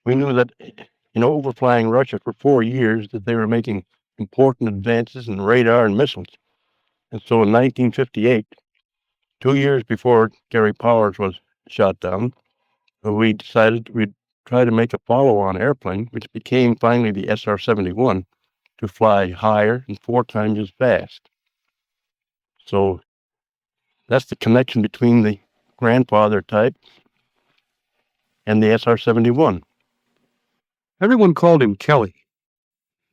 We knew that overflying Russia for 4 years that they were making important advances in radar and missiles. And so in 1958, 2 years before Gary Powers was shot down, we decided we'd try to make a follow-on airplane, which became finally the SR-71, to fly higher and 4 times as fast. So that's the connection between the grandfather type and the SR-71. Everyone called him Kelly,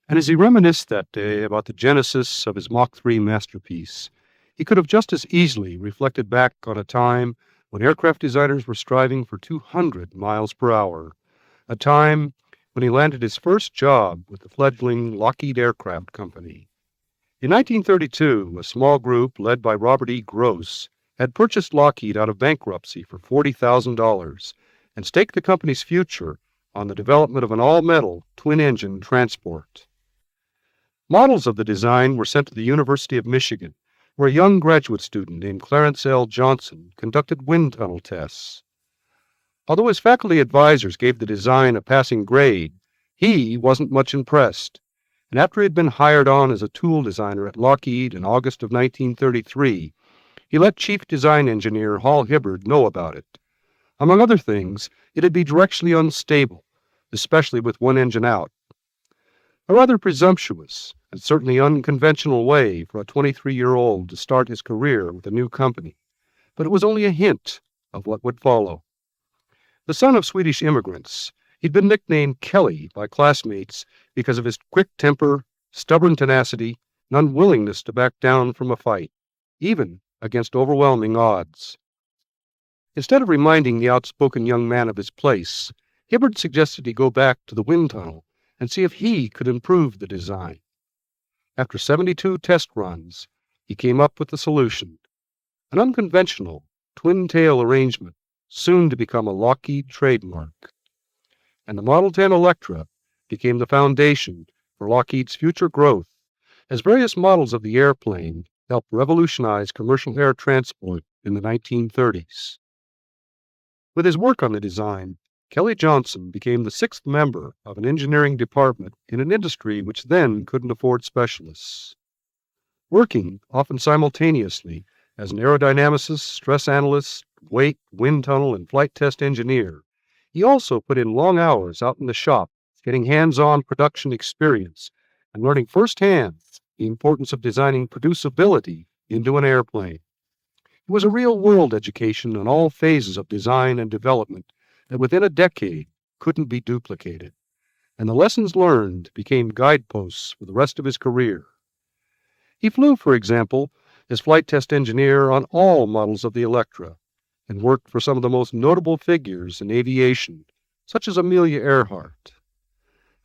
and as he reminisced that day about the genesis of his Mach 3 masterpiece, he could have just as easily reflected back on a time when aircraft designers were striving for 200 miles per hour, a time when he landed his first job with the fledgling Lockheed Aircraft Company. In 1932, a small group led by Robert E. Gross had purchased Lockheed out of bankruptcy for $40,000 and staked the company's future on the development of an all-metal, twin-engine transport. Models of the design were sent to the University of Michigan, where a young graduate student named Clarence L. Johnson conducted wind tunnel tests. Although his faculty advisors gave the design a passing grade, he wasn't much impressed, and after he had been hired on as a tool designer at Lockheed in August of 1933, he let Chief Design Engineer Hal Hibbard know about it. Among other things, it'd be directionally unstable, especially with one engine out. A rather presumptuous and certainly unconventional way for a 23-year-old to start his career with a new company, but it was only a hint of what would follow. The son of Swedish immigrants, he'd been nicknamed Kelly by classmates because of his quick temper, stubborn tenacity, and unwillingness to back down from a fight, even against overwhelming odds. Instead of reminding the outspoken young man of his place, Hibbard suggested he go back to the wind tunnel and see if he could improve the design. After 72 test runs, he came up with the solution, an unconventional twin-tail arrangement soon to become a Lockheed trademark. And the Model 10 Electra became the foundation for Lockheed's future growth as various models of the airplane helped revolutionize commercial air transport in the 1930s. With his work on the design, Kelly Johnson became the sixth member of an engineering department in an industry which then couldn't afford specialists. Working, often simultaneously, as an aerodynamicist, stress analyst, weight, wind tunnel, and flight test engineer, he also put in long hours out in the shop, getting hands-on production experience and learning firsthand the importance of designing producibility into an airplane. It was a real-world education on all phases of design and development that within a decade couldn't be duplicated, and the lessons learned became guideposts for the rest of his career. He flew, for example, as flight test engineer on all models of the Electra, and worked for some of the most notable figures in aviation, such as Amelia Earhart.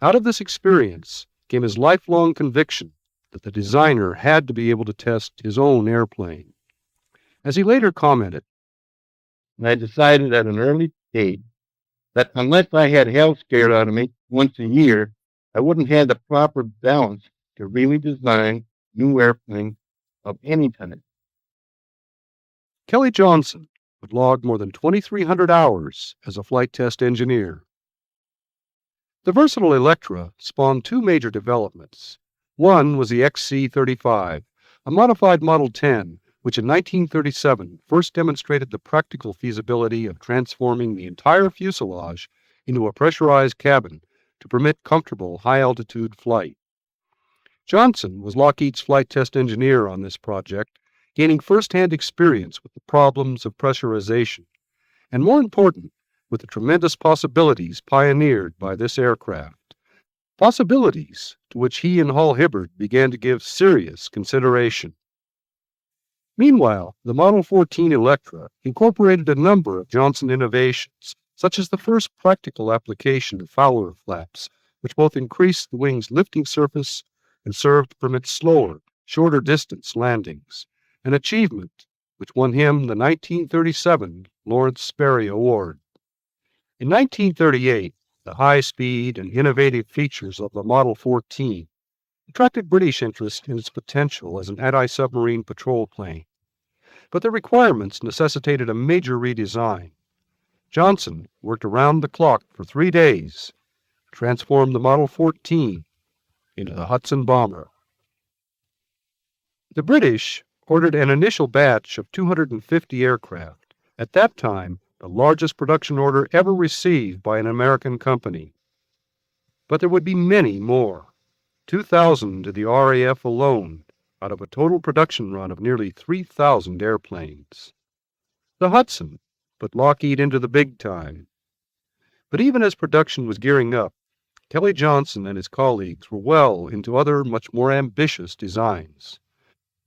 Out of this experience came his lifelong conviction that the designer had to be able to test his own airplane. As he later commented, I decided at an early age that unless I had hell scared out of me once a year, I wouldn't have the proper balance to really design new airplanes of any type. Kelly Johnson would log more than 2,300 hours as a flight test engineer. The versatile Electra spawned two major developments. One was the XC-35, a modified Model 10, which in 1937 first demonstrated the practical feasibility of transforming the entire fuselage into a pressurized cabin to permit comfortable high-altitude flight. Johnson was Lockheed's flight test engineer on this project, gaining first-hand experience with the problems of pressurization, and more important, with the tremendous possibilities pioneered by this aircraft. Possibilities to which he and Hal Hibbard began to give serious consideration. Meanwhile, the Model 14 Electra incorporated a number of Johnson innovations, such as the first practical application of Fowler flaps, which both increased the wing's lifting surface and served to permit slower, shorter distance landings, an achievement which won him the 1937 Lawrence Sperry Award. In 1938, the high speed and innovative features of the Model 14 attracted British interest in its potential as an anti-submarine patrol plane, but the requirements necessitated a major redesign. Johnson worked around the clock for 3 days transformed the Model 14 into the Hudson bomber. The British ordered an initial batch of 250 aircraft, at that time the largest production order ever received by an American company. But there would be many more, 2,000 to the RAF alone, out of a total production run of nearly 3,000 airplanes. The Hudson put Lockheed into the big time. But even as production was gearing up, Kelly Johnson and his colleagues were well into other much more ambitious designs.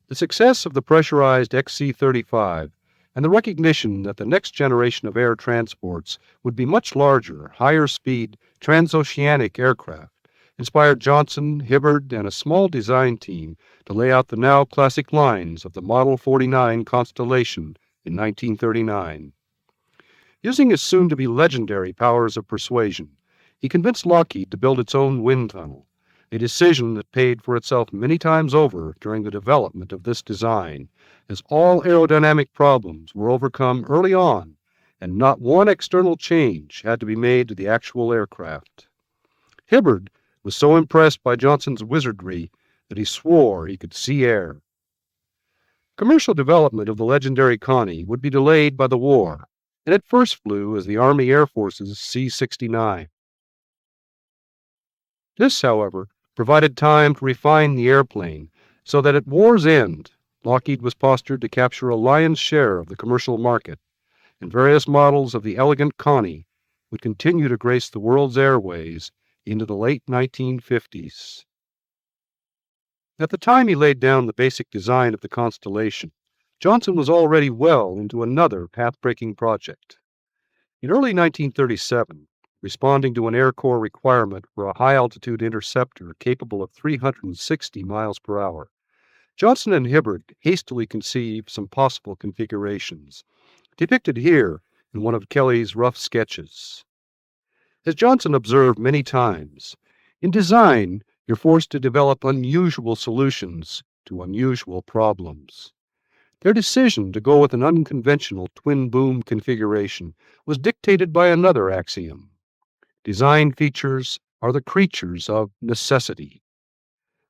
The success of the pressurized XC-35 and the recognition that the next generation of air transports would be much larger, higher-speed, transoceanic aircraft inspired Johnson, Hibbard, and a small design team to lay out the now classic lines of the Model 49 Constellation in 1939. Using his soon-to-be legendary powers of persuasion, he convinced Lockheed to build its own wind tunnel, a decision that paid for itself many times over during the development of this design, as all aerodynamic problems were overcome early on, and not one external change had to be made to the actual aircraft. Hibbard was so impressed by Johnson's wizardry that he swore he could see air. Commercial development of the legendary Connie would be delayed by the war, and it first flew as the Army Air Force's C-69. This, however, provided time to refine the airplane so that at war's end, Lockheed was postured to capture a lion's share of the commercial market, and various models of the elegant Connie would continue to grace the world's airways into the late 1950s. At the time he laid down the basic design of the Constellation, Johnson was already well into another path-breaking project. In early 1937, responding to an Air Corps requirement for a high-altitude interceptor capable of 360 miles per hour, Johnson and Hibbard hastily conceived some possible configurations, depicted here in one of Kelly's rough sketches. As Johnson observed many times, in design, you're forced to develop unusual solutions to unusual problems. Their decision to go with an unconventional twin-boom configuration was dictated by another axiom. Design features are the creatures of necessity.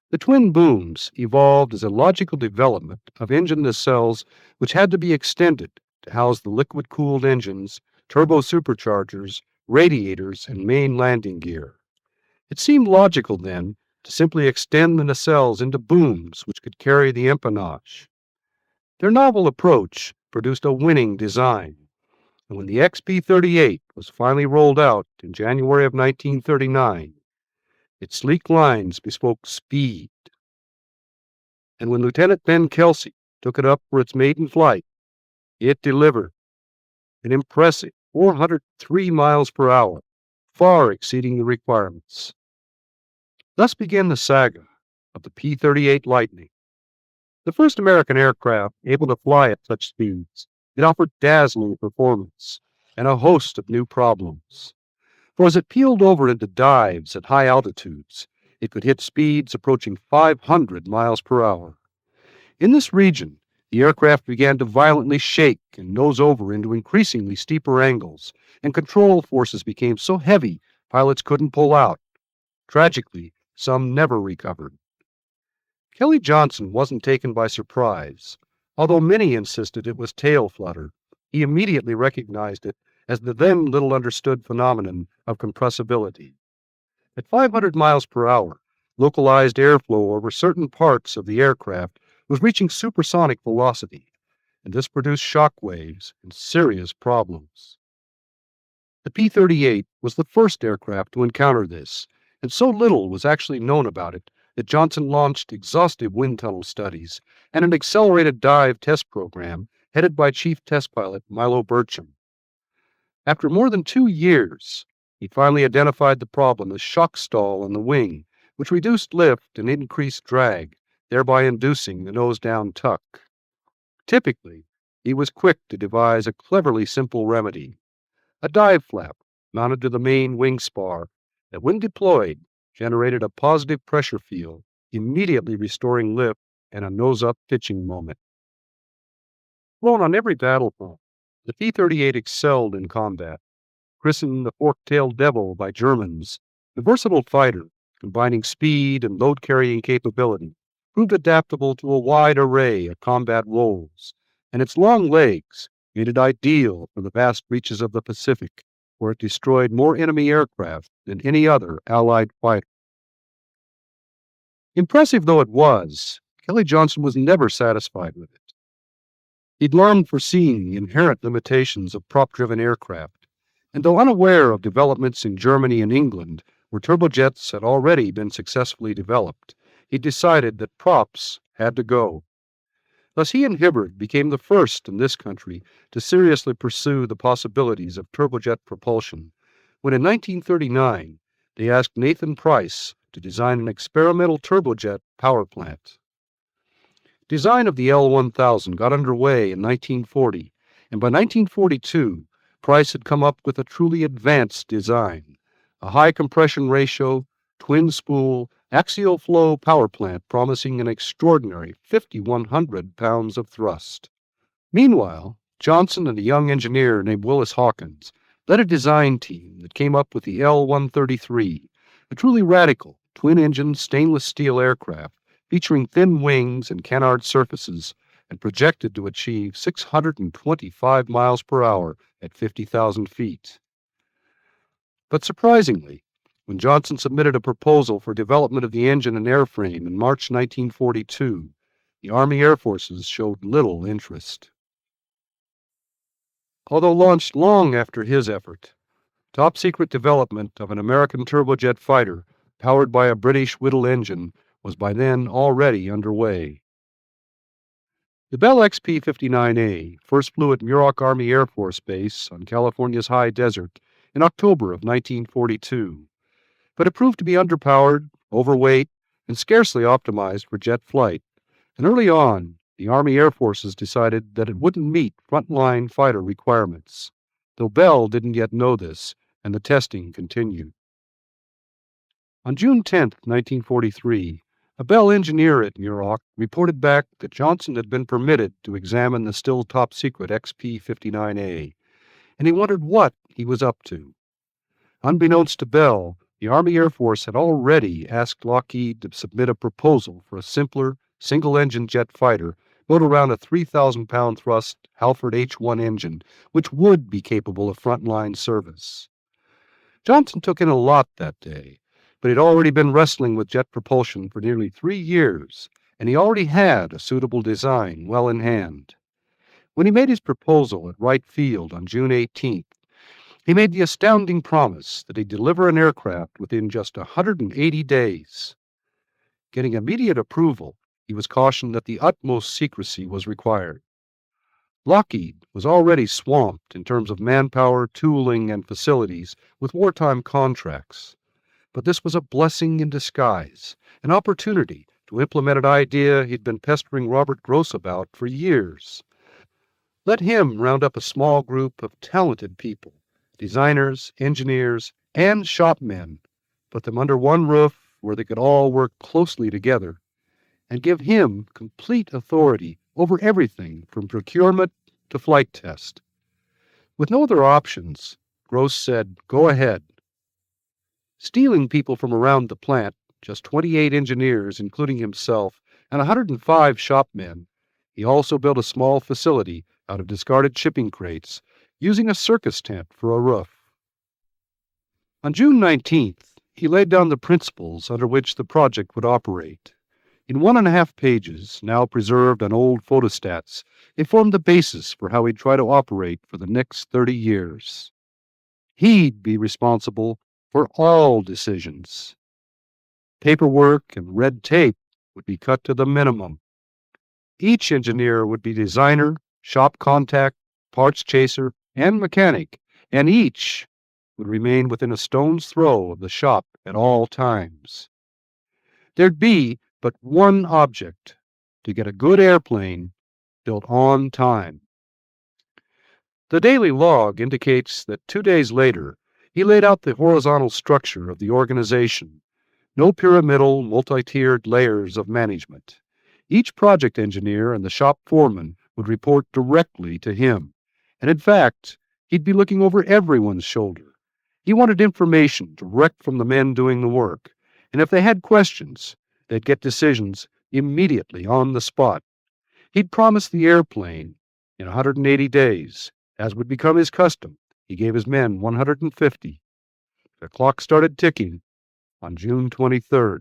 The twin booms evolved as a logical development of engine nacelles which had to be extended to house the liquid-cooled engines, turbo superchargers, radiators, and main landing gear. It seemed logical, then, to simply extend the nacelles into booms which could carry the empennage. Their novel approach produced a winning design, and when the XP-38 was finally rolled out in January of 1939, its sleek lines bespoke speed. And when Lieutenant Ben Kelsey took it up for its maiden flight, it delivered an impressive 403 miles per hour, far exceeding the requirements. Thus began the saga of the P-38 Lightning. The first American aircraft able to fly at such speeds, it offered dazzling performance and a host of new problems. For as it peeled over into dives at high altitudes, it could hit speeds approaching 500 miles per hour. In this region, the aircraft began to violently shake and nose over into increasingly steeper angles, and control forces became so heavy pilots couldn't pull out. Tragically, some never recovered. Kelly Johnson wasn't taken by surprise. Although many insisted it was tail flutter, he immediately recognized it as the then little understood phenomenon of compressibility. At 500 miles per hour, localized airflow over certain parts of the aircraft was reaching supersonic velocity, and this produced shock waves and serious problems. The P-38 was the first aircraft to encounter this, and so little was actually known about it that Johnson launched exhaustive wind tunnel studies and an accelerated dive test program headed by Chief Test Pilot Milo Burcham. After more than 2 years, he finally identified the problem as shock stall on the wing, which reduced lift and increased drag, thereby inducing the nose-down tuck. Typically, he was quick to devise a cleverly simple remedy, a dive flap mounted to the main wing spar that, when deployed, generated a positive pressure field, immediately restoring lift and a nose-up pitching moment. Flown on every battlefront, the P-38 excelled in combat. Christened the fork-tailed devil by Germans, The versatile fighter, combining speed and load-carrying capability, proved adaptable to a wide array of combat roles, and its long legs made it ideal for the vast reaches of the Pacific, where it destroyed more enemy aircraft than any other Allied fighter. Impressive though it was, Kelly Johnson was never satisfied with it. He'd long foreseen the inherent limitations of prop-driven aircraft, and though unaware of developments in Germany and England, where turbojets had already been successfully developed, he decided that props had to go. Thus he and Hibbard became the first in this country to seriously pursue the possibilities of turbojet propulsion, when in 1939 they asked Nathan Price to design an experimental turbojet power plant. Design of the L-1000 got underway in 1940, and by 1942 Price had come up with a truly advanced design, a high compression ratio, twin spool, axial flow power plant promising an extraordinary 5,100 pounds of thrust. Meanwhile, Johnson and a young engineer named Willis Hawkins led a design team that came up with the L-133, a truly radical twin-engine stainless steel aircraft featuring thin wings and canard surfaces and projected to achieve 625 miles per hour at 50,000 feet. But surprisingly, when Johnson submitted a proposal for development of the engine and airframe in March 1942, the Army Air Forces showed little interest. Although launched long after his effort, top-secret development of an American turbojet fighter powered by a British Whittle engine was by then already underway. The Bell XP-59A first flew at Muroc Army Air Force Base on California's high desert in October of 1942, but it proved to be underpowered, overweight, and scarcely optimized for jet flight, and early on, the Army Air Forces decided that it wouldn't meet frontline fighter requirements, though Bell didn't yet know this, and the testing continued. On June 10, 1943, a Bell engineer at Muroc reported back that Johnson had been permitted to examine the still top-secret XP-59A, and he wondered what he was up to. Unbeknownst to Bell, the Army Air Force had already asked Lockheed to submit a proposal for a simpler, single-engine jet fighter built around a 3,000-pound thrust Halford H-1 engine, which would be capable of frontline service. Johnson took in a lot that day, but he'd already been wrestling with jet propulsion for nearly 3 years, and he already had a suitable design well in hand. When he made his proposal at Wright Field on June 18th, he made the astounding promise that he'd deliver an aircraft within just 180 days. Getting immediate approval, he was cautioned that the utmost secrecy was required. Lockheed was already swamped in terms of manpower, tooling, and facilities with wartime contracts. But this was a blessing in disguise, an opportunity to implement an idea he'd been pestering Robert Gross about for years. Let him round up a small group of talented people, designers, engineers, and shopmen, put them under one roof where they could all work closely together, and give him complete authority over everything from procurement to flight test. With no other options, Gross said, "Go ahead." Stealing people from around the plant, just 28 engineers, including himself, and 105 shopmen, he also built a small facility out of discarded shipping crates, using a circus tent for a roof. On June 19th, he laid down the principles under which the project would operate. In 1.5 pages, now preserved on old photostats, they formed the basis for how he'd try to operate for the next 30 years. He'd be responsible for all decisions. Paperwork and red tape would be cut to the minimum. Each engineer would be designer, shop contact, parts chaser, and mechanic, and each would remain within a stone's throw of the shop at all times. There'd be but one object: to get a good airplane built on time. The daily log indicates that 2 days later, he laid out the horizontal structure of the organization. No pyramidal, multi-tiered layers of management. Each project engineer and the shop foreman would report directly to him, and in fact, he'd be looking over everyone's shoulder. He wanted information direct from the men doing the work, and if they had questions, they'd get decisions immediately on the spot. He'd promised the airplane in 180 days. As would become his custom, he gave his men 150. The clock started ticking on June 23rd.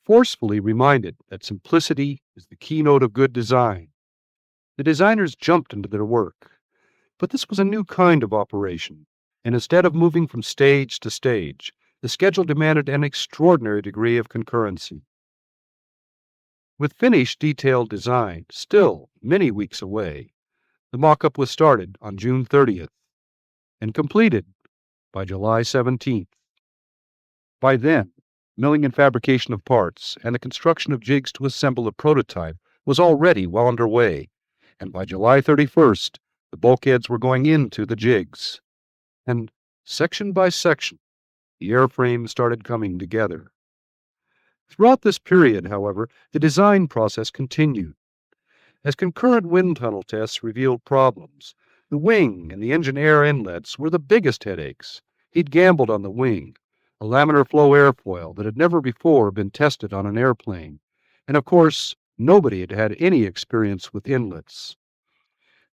Forcefully reminded that simplicity is the keynote of good design, the designers jumped into their work. But this was a new kind of operation, and instead of moving from stage to stage, the schedule demanded an extraordinary degree of concurrency. With finished detailed design still many weeks away, the mock-up was started on June 30th and completed by July 17th. By then, milling and fabrication of parts and the construction of jigs to assemble a prototype was already well underway, and by July 31st, the bulkheads were going into the jigs. And section by section, the airframe started coming together. Throughout this period, however, the design process continued. As concurrent wind tunnel tests revealed problems, the wing and the engine air inlets were the biggest headaches. He'd gambled on the wing, a laminar flow airfoil that had never before been tested on an airplane, and of course, nobody had had any experience with inlets.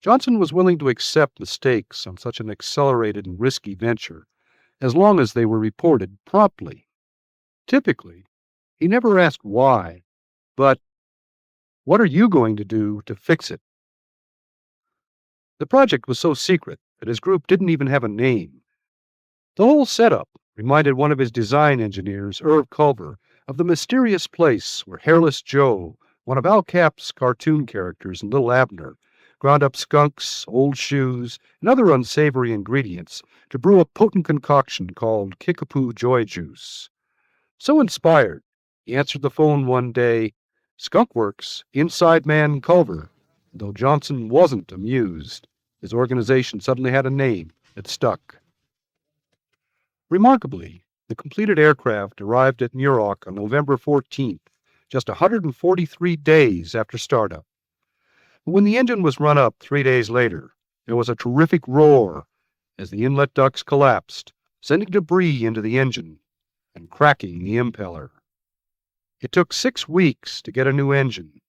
Johnson was willing to accept mistakes on such an accelerated and risky venture, as long as they were reported promptly. Typically, he never asked why, but what are you going to do to fix it? The project was so secret that his group didn't even have a name. The whole setup reminded one of his design engineers, Irv Culver, of the mysterious place where Hairless Joe, one of Al Cap's cartoon characters in Little Abner, ground up skunks, old shoes, and other unsavory ingredients to brew a potent concoction called Kickapoo Joy Juice. So inspired, he answered the phone one day, "Skunk Works, Inside Man Culver." Though Johnson wasn't amused, his organization suddenly had a name that stuck. Remarkably, the completed aircraft arrived at Muroc on November 14th, just 143 days after startup. But when the engine was run up 3 days later, there was a terrific roar as the inlet ducts collapsed, sending debris into the engine and cracking the impeller. It took 6 weeks to get a new engine,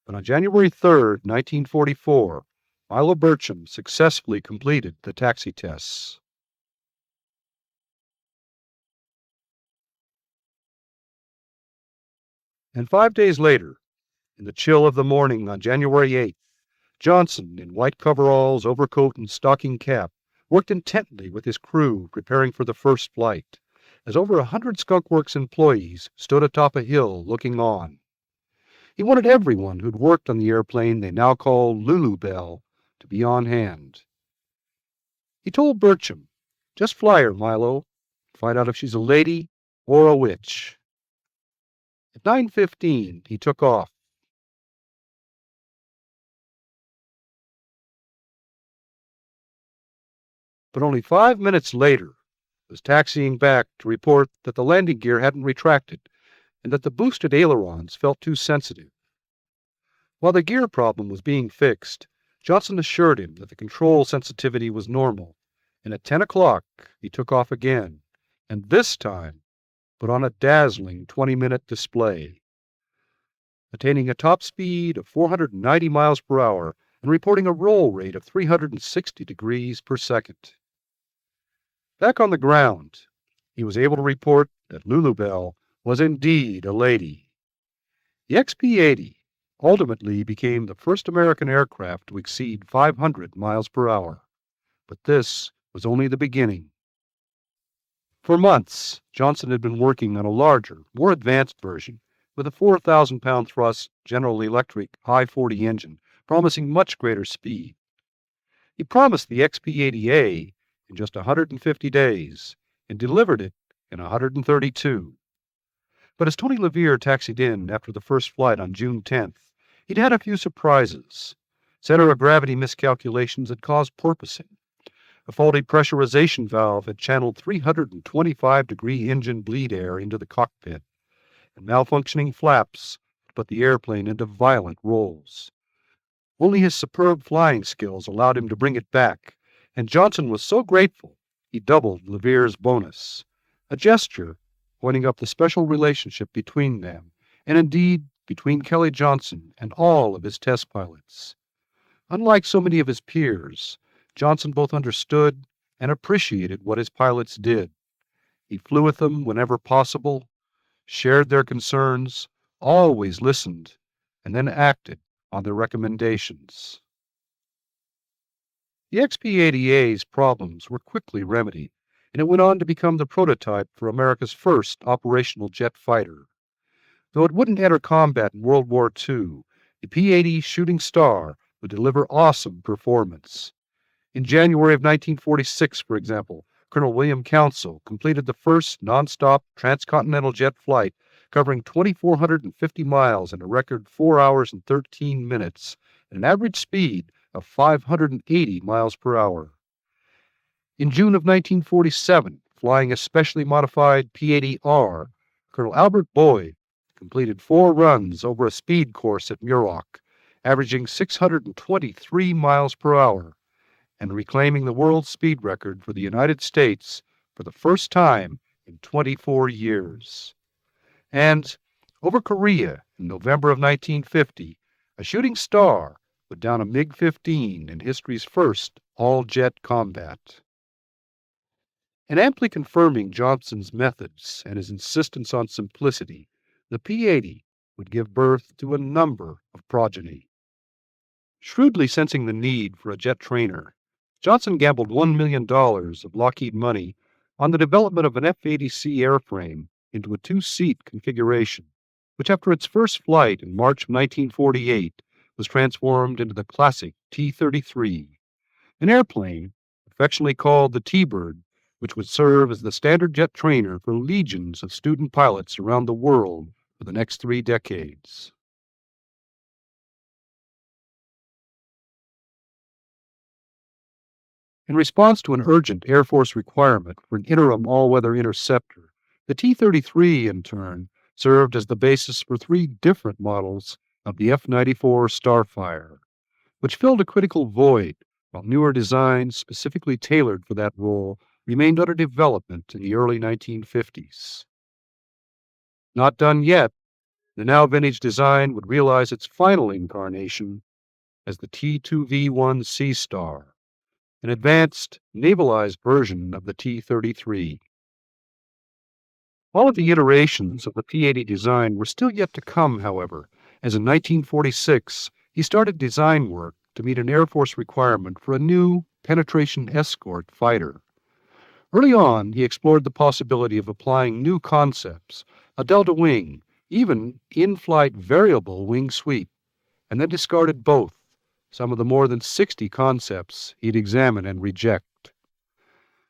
but on January 3rd, 1944, Milo Burcham successfully completed the taxi tests. And 5 days later, in the chill of the morning on January 8th, Johnson, in white coveralls, overcoat, and stocking cap, worked intently with his crew preparing for the first flight, as over 100 Skunk Works employees stood atop a hill looking on. He wanted everyone who'd worked on the airplane they now called Lulu Bell to be on hand. He told Burcham, "Just fly her, Milo. Find out if she's a lady or a witch." At 9:15, he took off. But only 5 minutes later was taxiing back to report that the landing gear hadn't retracted and that the boosted ailerons felt too sensitive. While the gear problem was being fixed, Johnson assured him that the control sensitivity was normal, and at 10 o'clock he took off again, and this time put on a dazzling 20-minute display, attaining a top speed of 490 miles per hour and reporting a roll rate of 360 degrees per second. Back on the ground, he was able to report that Lulu Bell was indeed a lady. The XP-80 ultimately became the first American aircraft to exceed 500 miles per hour, but this was only the beginning. For months, Johnson had been working on a larger, more advanced version with a 4,000-pound thrust General Electric high-40 engine, promising much greater speed. He promised the XP-80A in just 150 days and delivered it in 132. But as Tony LeVere taxied in after the first flight on June 10th, he'd had a few surprises. Center of gravity miscalculations had caused porpoising. A faulty pressurization valve had channeled 325-degree engine bleed air into the cockpit, and malfunctioning flaps put the airplane into violent rolls. Only his superb flying skills allowed him to bring it back, and Johnson was so grateful he doubled Lever's bonus, a gesture pointing up the special relationship between them, and indeed between Kelly Johnson and all of his test pilots. Unlike so many of his peers, Johnson both understood and appreciated what his pilots did. He flew with them whenever possible, shared their concerns, always listened, and then acted on their recommendations. The XP-80A's problems were quickly remedied, and it went on to become the prototype for America's first operational jet fighter. Though it wouldn't enter combat in World War II, the P-80 Shooting Star would deliver awesome performance. In January of 1946, for example, Colonel William Council completed the first nonstop transcontinental jet flight covering 2,450 miles in a record 4 hours and 13 minutes at an average speed of 580 miles per hour. In June of 1947, flying a specially modified P-80R, Colonel Albert Boyd completed 4 runs over a speed course at Muroc, averaging 623 miles per hour, and reclaiming the world speed record for the United States for the first time in 24 years. And over Korea in November of 1950, a shooting star put down a MiG-15 in history's first all-jet combat. And amply confirming Johnson's methods and his insistence on simplicity, the P-80 would give birth to a number of progeny. Shrewdly sensing the need for a jet trainer, Johnson gambled $1 million of Lockheed money on the development of an F-80C airframe into a 2-seat configuration, which after its first flight in March of 1948 was transformed into the classic T-33, an airplane affectionately called the T-Bird, which would serve as the standard jet trainer for legions of student pilots around the world for the next 3 decades. In response to an urgent Air Force requirement for an interim all-weather interceptor, the T-33, in turn, served as the basis for 3 different models of the F-94 Starfighter, which filled a critical void while newer designs specifically tailored for that role remained under development in the early 1950s. Not done yet, the now vintage design would realize its final incarnation as the T-2V1 Sea Star, an advanced, navalized version of the T-33. All of the iterations of the P-80 design were still yet to come, however, as in 1946 he started design work to meet an Air Force requirement for a new penetration escort fighter. Early on, he explored the possibility of applying new concepts, a delta wing, even in-flight variable wing sweep, and then discarded both, some of the more than 60 concepts he'd examine and reject.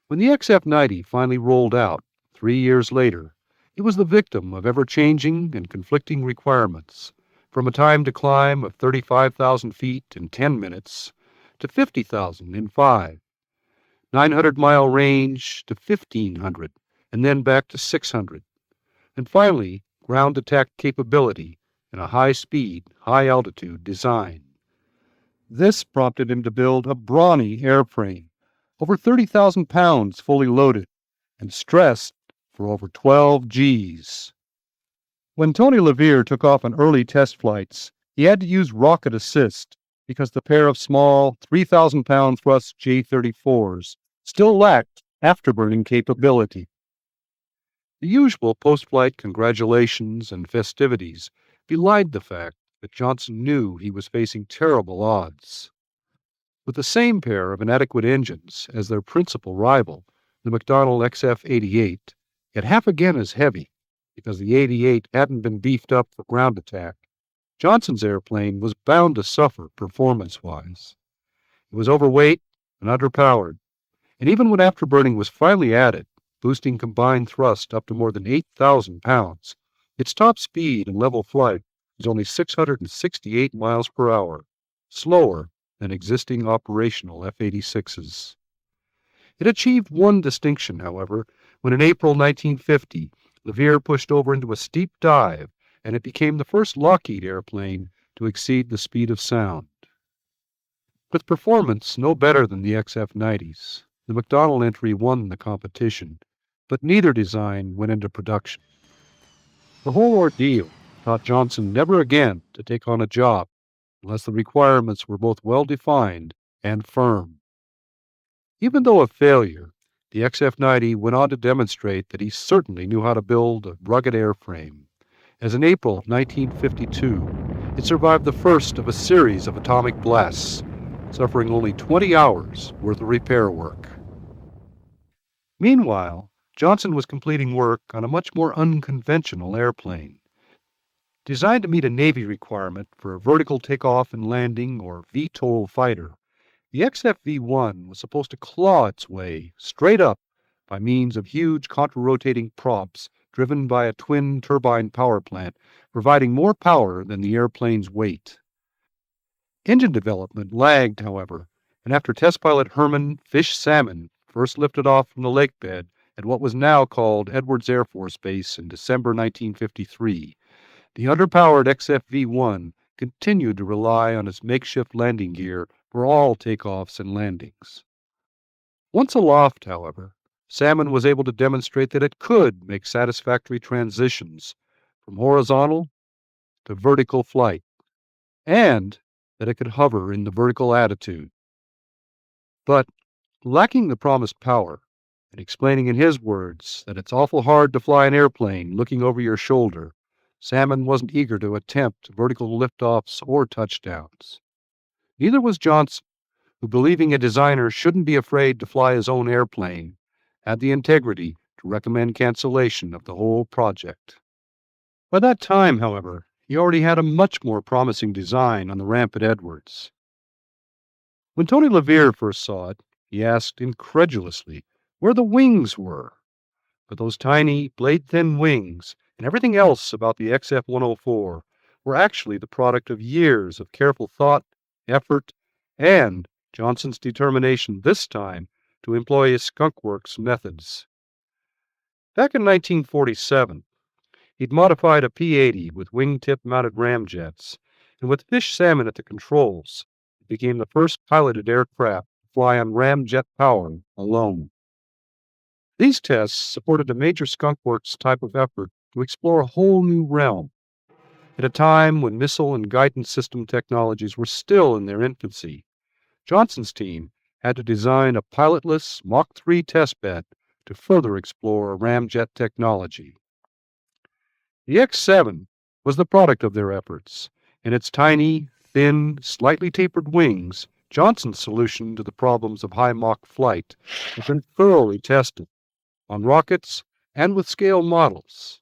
When the XF-90 finally rolled out, 3 years later, it was the victim of ever-changing and conflicting requirements, from a time to climb of 35,000 feet in 10 minutes to 50,000 in 5, 900-mile range to 1,500, and then back to 600, and finally ground attack capability in a high-speed, high-altitude design. This prompted him to build a brawny airframe, over 30,000 pounds fully loaded, and stressed for over 12 Gs. When Tony Lever took off on early test flights, he had to use rocket assist because the pair of small 3,000-pound thrust J-34s still lacked afterburning capability. The usual post-flight congratulations and festivities belied the fact that Johnson knew he was facing terrible odds. With the same pair of inadequate engines as their principal rival, the McDonnell XF-88, yet half again as heavy because the 88 hadn't been beefed up for ground attack, Johnson's airplane was bound to suffer performance-wise. It was overweight and underpowered, and even when afterburning was finally added, boosting combined thrust up to more than 8,000 pounds, its top speed in level flight was only 668 miles per hour, slower than existing operational F-86s. It achieved one distinction, however, when in April 1950, Lever pushed over into a steep dive, and it became the first Lockheed airplane to exceed the speed of sound. With performance no better than the XF-90's, The McDonnell entry won the competition, but neither design went into production. The whole ordeal taught Johnson never again to take on a job unless the requirements were both well defined and firm. Even though a failure, the XF-90 went on to demonstrate that he certainly knew how to build a rugged airframe, as in April 1952, it survived the first of a series of atomic blasts, suffering only 20 hours worth of repair work. Meanwhile, Johnson was completing work on a much more unconventional airplane. Designed to meet a Navy requirement for a vertical takeoff and landing, or VTOL fighter, the XF-V1 was supposed to claw its way straight up by means of huge contra-rotating props driven by a twin turbine power plant, providing more power than the airplane's weight. Engine development lagged, however, and after test pilot Herman Fish Salmon first lifted off from the lake bed at what was now called Edwards Air Force Base in December 1953, the underpowered XF-V1 continued to rely on its makeshift landing gear for all takeoffs and landings. Once aloft, however, Salmon was able to demonstrate that it could make satisfactory transitions from horizontal to vertical flight, and that it could hover in the vertical attitude. But lacking the promised power, and explaining in his words that it's awful hard to fly an airplane looking over your shoulder, Salmon wasn't eager to attempt vertical liftoffs or touchdowns. Neither was Johnson, who, believing a designer shouldn't be afraid to fly his own airplane, had the integrity to recommend cancellation of the whole project. By that time, however, he already had a much more promising design on the ramp at Edwards. When Tony LeVere first saw it, he asked incredulously where the wings were. But those tiny, blade-thin wings and everything else about the XF-104 were actually the product of years of careful thought, effort, and Johnson's determination this time to employ his Skunk Works methods. Back in 1947, he'd modified a P-80 with wingtip-mounted ramjets, and with Fish Salmon at the controls, it became the first piloted aircraft to fly on ramjet power alone. These tests supported a major Skunk Works type of effort to explore a whole new realm. At a time when missile and guidance system technologies were still in their infancy, Johnson's team had to design a pilotless Mach 3 testbed to further explore ramjet technology. The X-7 was the product of their efforts, and its tiny, thin, slightly tapered wings, Johnson's solution to the problems of high Mach flight, had been thoroughly tested on rockets and with scale models.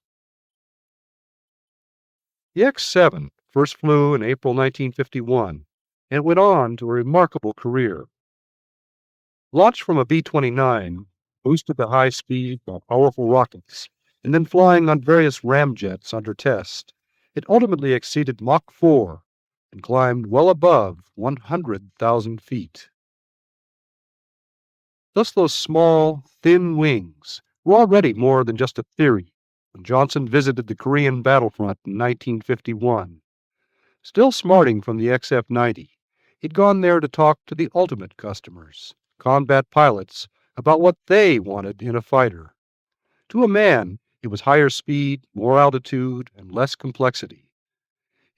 The X-7 first flew in April 1951 and went on to a remarkable career. Launched from a B-29, boosted to high speed by powerful rockets, and then flying on various ramjets under test, it ultimately exceeded Mach 4 and climbed well above 100,000 feet. Thus those small, thin wings were already more than just a theory when Johnson visited the Korean battlefront in 1951. Still smarting from the XF-90, he'd gone there to talk to the ultimate customers, combat pilots, about what they wanted in a fighter. To a man, it was higher speed, more altitude, and less complexity.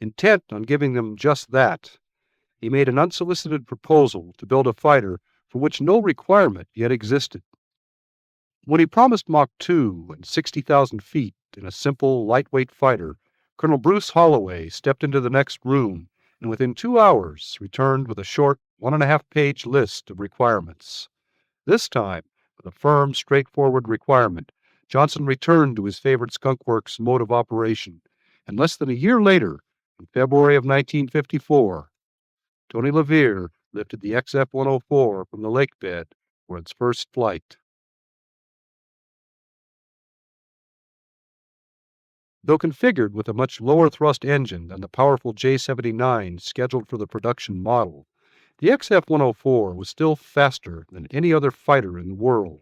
Intent on giving them just that, he made an unsolicited proposal to build a fighter for which no requirement yet existed. When he promised Mach 2 and 60,000 feet in a simple, lightweight fighter, Colonel Bruce Holloway stepped into the next room and within 2 hours returned with a short 1.5-page list of requirements. This time, with a firm, straightforward requirement, Johnson returned to his favorite Skunk Works mode of operation, and less than a year later, in February of 1954, Tony LeVere lifted the XF-104 from the lake bed for its first flight. Though configured with a much lower thrust engine than the powerful J-79 scheduled for the production model, the XF-104 was still faster than any other fighter in the world.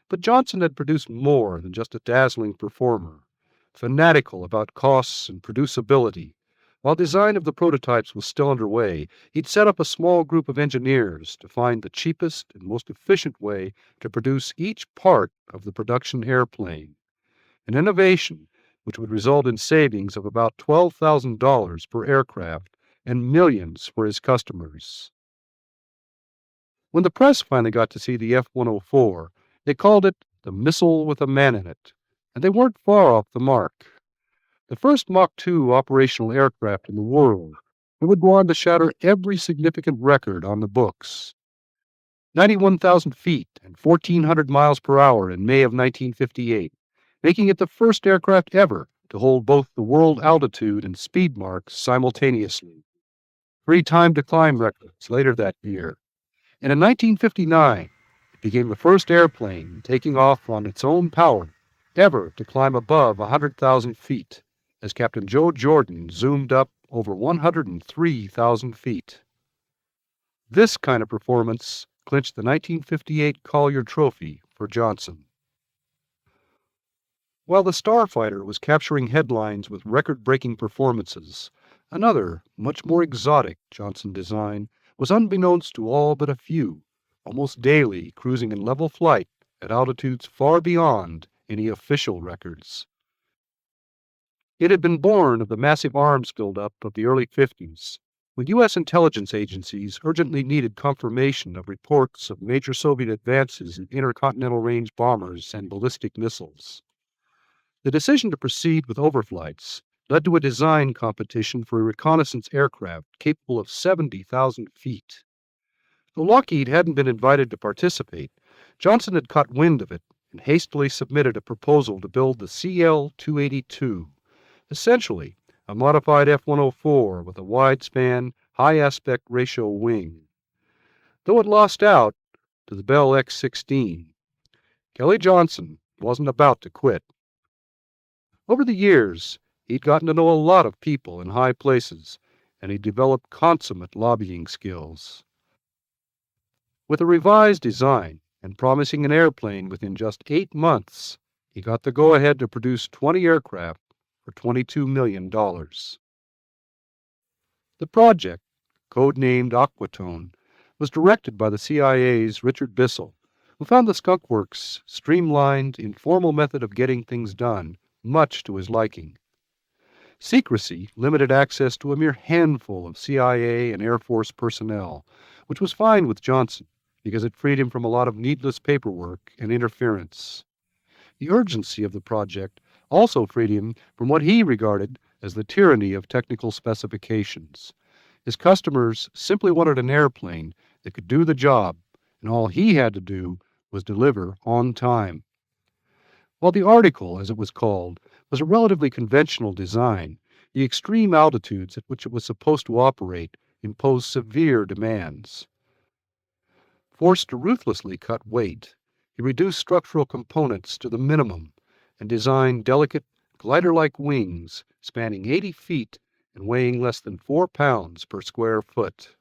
But Johnson had produced more than just a dazzling performer, fanatical about costs and producibility, While design of the prototypes was still underway, he'd set up a small group of engineers to find the cheapest and most efficient way to produce each part of the production airplane, an innovation which would result in savings of about $12,000 per aircraft and millions for his customers. When the press finally got to see the F-104, they called it the missile with a man in it, and they weren't far off the mark. The first Mach 2 operational aircraft in the world, it would go on to shatter every significant record on the books. 91,000 feet and 1,400 miles per hour in May of 1958, making it the first aircraft ever to hold both the world altitude and speed marks simultaneously. 3 time to climb records later that year. And in 1959, it became the first airplane taking off on its own power ever to climb above 100,000 feet, as Captain Joe Jordan zoomed up over 103,000 feet. This kind of performance clinched the 1958 Collier Trophy for Johnson. While the Starfighter was capturing headlines with record-breaking performances, another, much more exotic Johnson design was unbeknownst to all but a few, almost daily cruising in level flight at altitudes far beyond any official records. It had been born of the massive arms buildup of the early 50s, when U.S. intelligence agencies urgently needed confirmation of reports of major Soviet advances in intercontinental range bombers and ballistic missiles. The decision to proceed with overflights led to a design competition for a reconnaissance aircraft capable of 70,000 feet. Though Lockheed hadn't been invited to participate, Johnson had caught wind of it and hastily submitted a proposal to build the CL-282, essentially a modified F-104 with a wide-span, high-aspect ratio wing. Though it lost out to the Bell X-16, Kelly Johnson wasn't about to quit. Over the years, he'd gotten to know a lot of people in high places, and he developed consummate lobbying skills. With a revised design and promising an airplane within just 8 months, he got the go-ahead to produce 20 aircraft for $22 million. The project, codenamed Aquatone, was directed by the CIA's Richard Bissell, who found the Skunk Works' streamlined, informal method of getting things done much to his liking. Secrecy limited access to a mere handful of CIA and Air Force personnel, which was fine with Johnson because it freed him from a lot of needless paperwork and interference. The urgency of the project also freed him from what he regarded as the tyranny of technical specifications. His customers simply wanted an airplane that could do the job, and all he had to do was deliver on time. While the article, as it was called, was a relatively conventional design, the extreme altitudes at which it was supposed to operate imposed severe demands. Forced to ruthlessly cut weight, he reduced structural components to the minimum and designed delicate, glider-like wings spanning 80 feet and weighing less than 4 pounds per square foot.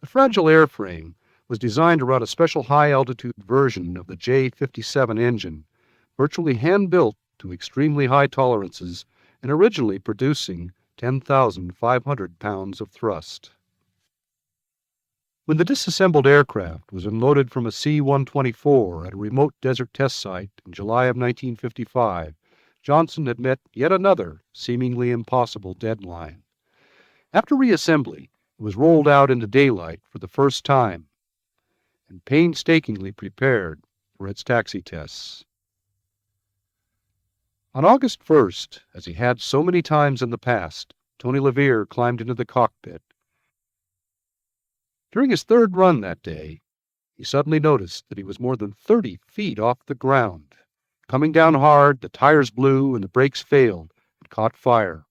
The fragile airframe was designed around a special high-altitude version of the J-57 engine, virtually hand-built to extremely high tolerances and originally producing 10,500 pounds of thrust. When the disassembled aircraft was unloaded from a C-124 at a remote desert test site in July of 1955, Johnson had met yet another seemingly impossible deadline. After reassembly, it was rolled out into daylight for the first time and painstakingly prepared for its taxi tests. On August 1st, as he had so many times in the past, Tony LeVere climbed into the cockpit. During his third run that day, he suddenly noticed that he was more than 30 feet off the ground. Coming down hard, the tires blew and the brakes failed and caught fire.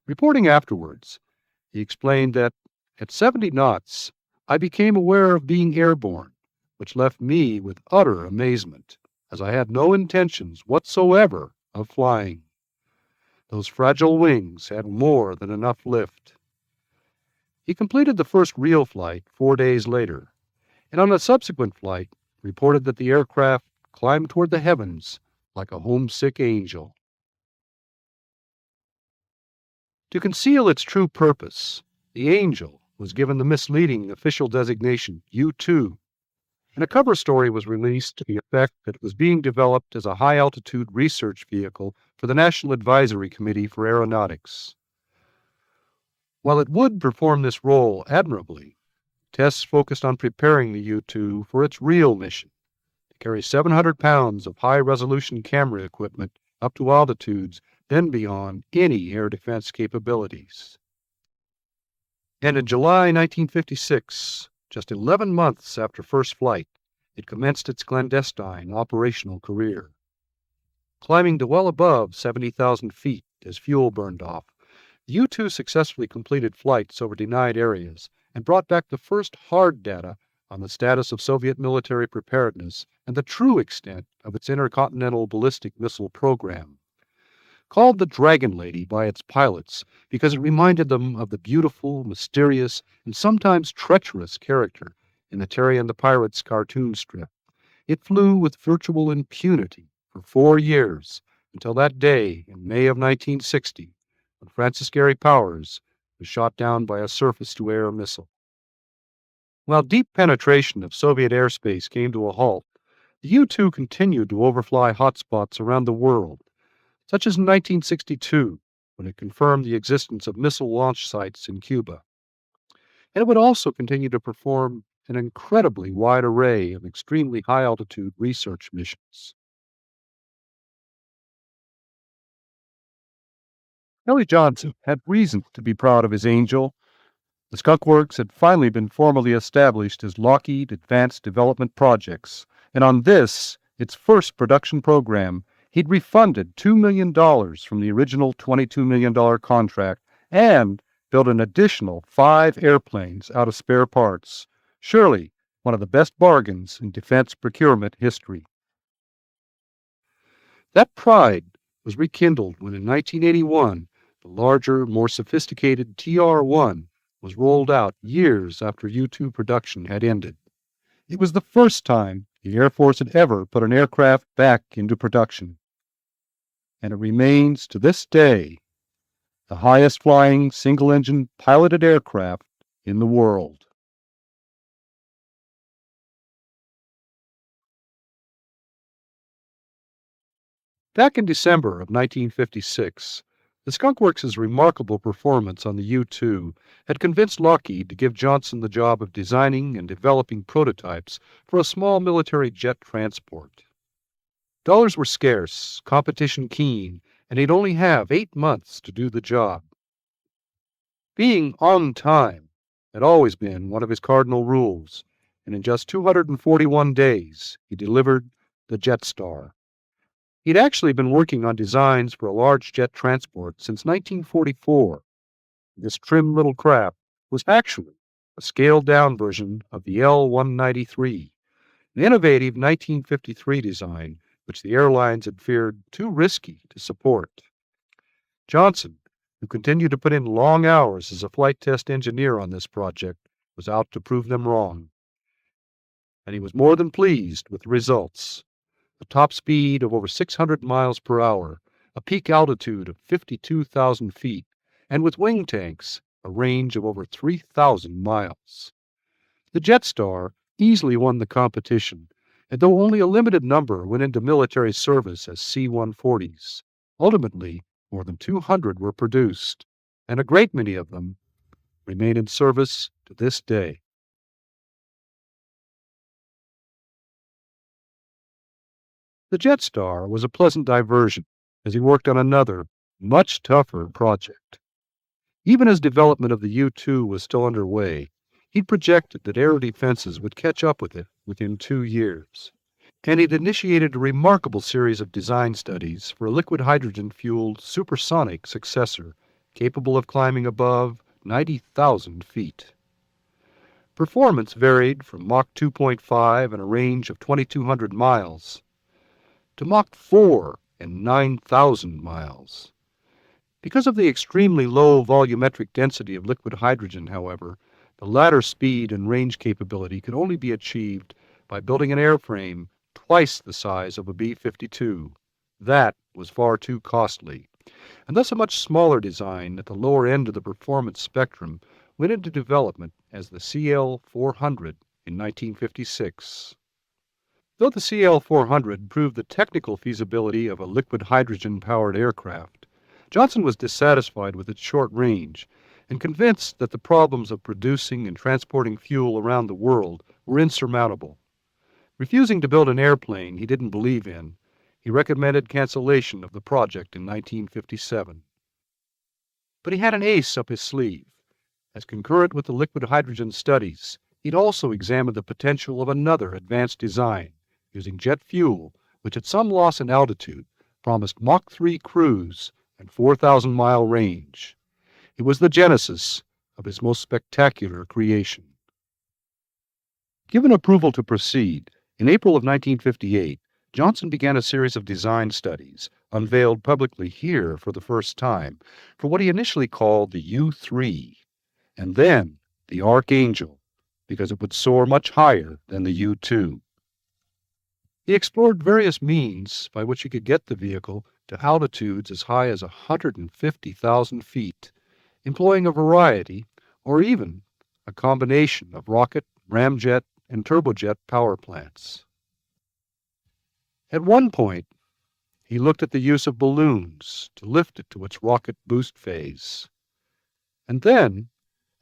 Reporting afterwards, he explained that at 70 knots, I became aware of being airborne, which left me with utter amazement, as I had no intentions whatsoever of flying. Those fragile wings had more than enough lift. He completed the first real flight 4 days later, and on a subsequent flight reported that the aircraft climbed toward the heavens like a homesick angel. To conceal its true purpose, the Angel was given the misleading official designation U-2, and a cover story was released to the effect that it was being developed as a high-altitude research vehicle for the National Advisory Committee for Aeronautics. While it would perform this role admirably, tests focused on preparing the U-2 for its real mission, to carry 700 pounds of high-resolution camera equipment up to altitudes then beyond any air defense capabilities. And in July 1956, just 11 months after first flight, it commenced its clandestine operational career. Climbing to well above 70,000 feet as fuel burned off, the U-2 successfully completed flights over denied areas and brought back the first hard data on the status of Soviet military preparedness and the true extent of its intercontinental ballistic missile program. Called the Dragon Lady by its pilots because it reminded them of the beautiful, mysterious, and sometimes treacherous character in the Terry and the Pirates cartoon strip, it flew with virtual impunity for 4 years until that day in May of 1960, when Francis Gary Powers was shot down by a surface-to-air missile. While deep penetration of Soviet airspace came to a halt, the U-2 continued to overfly hotspots around the world, such as in 1962, when it confirmed the existence of missile launch sites in Cuba. And it would also continue to perform an incredibly wide array of extremely high-altitude research missions. Kelly Johnson had reason to be proud of his Angel. The Skunk Works had finally been formally established as Lockheed Advanced Development Projects, and on this, its first production program, he'd refunded $2 million from the original $22 million contract and built an additional 5 airplanes out of spare parts. Surely one of the best bargains in defense procurement history. That pride was rekindled when in 1981, the larger, more sophisticated TR-1 was rolled out years after U-2 production had ended. It was the first time the Air Force had ever put an aircraft back into production, and it remains to this day the highest flying single-engine piloted aircraft in the world. Back in December of 1956, the Skunk Works' remarkable performance on the U-2 had convinced Lockheed to give Johnson the job of designing and developing prototypes for a small military jet transport. Dollars were scarce, competition keen, and he'd only have 8 months to do the job. Being on time had always been one of his cardinal rules, and in just 241 days he delivered the Jetstar. He'd actually been working on designs for a large jet transport since 1944. This trim little craft was actually a scaled-down version of the L-193, an innovative 1953 design which the airlines had feared too risky to support. Johnson, who continued to put in long hours as a flight test engineer on this project, was out to prove them wrong. And he was more than pleased with the results. A top speed of over 600 miles per hour, a peak altitude of 52,000 feet, and with wing tanks, a range of over 3,000 miles. The Jetstar easily won the competition, and though only a limited number went into military service as C-140s, ultimately more than 200 were produced, and a great many of them remain in service to this day. The Jetstar was a pleasant diversion as he worked on another, much tougher project. Even as development of the U-2 was still underway, he'd projected that air defenses would catch up with it within 2 years. And he'd initiated a remarkable series of design studies for a liquid hydrogen-fueled supersonic successor capable of climbing above 90,000 feet. Performance varied from Mach 2.5 and a range of 2,200 miles to Mach 4 and 9,000 miles. Because of the extremely low volumetric density of liquid hydrogen, however, the latter speed and range capability could only be achieved by building an airframe twice the size of a B-52. That was far too costly, and thus a much smaller design at the lower end of the performance spectrum went into development as the CL-400 in 1956. Though the CL-400 proved the technical feasibility of a liquid hydrogen-powered aircraft, Johnson was dissatisfied with its short range and convinced that the problems of producing and transporting fuel around the world were insurmountable. Refusing to build an airplane he didn't believe in, he recommended cancellation of the project in 1957. But he had an ace up his sleeve. As concurrent with the liquid hydrogen studies, he'd also examined the potential of another advanced design using jet fuel, which at some loss in altitude promised Mach 3 cruise and 4,000-mile range. It was the genesis of his most spectacular creation. Given approval to proceed, in April of 1958, Johnson began a series of design studies, unveiled publicly here for the first time, for what he initially called the U-3, and then the Archangel, because it would soar much higher than the U-2. He explored various means by which he could get the vehicle to altitudes as high as 150,000 feet, employing a variety, or even a combination of rocket, ramjet, and turbojet power plants. At one point, he looked at the use of balloons to lift it to its rocket boost phase, and then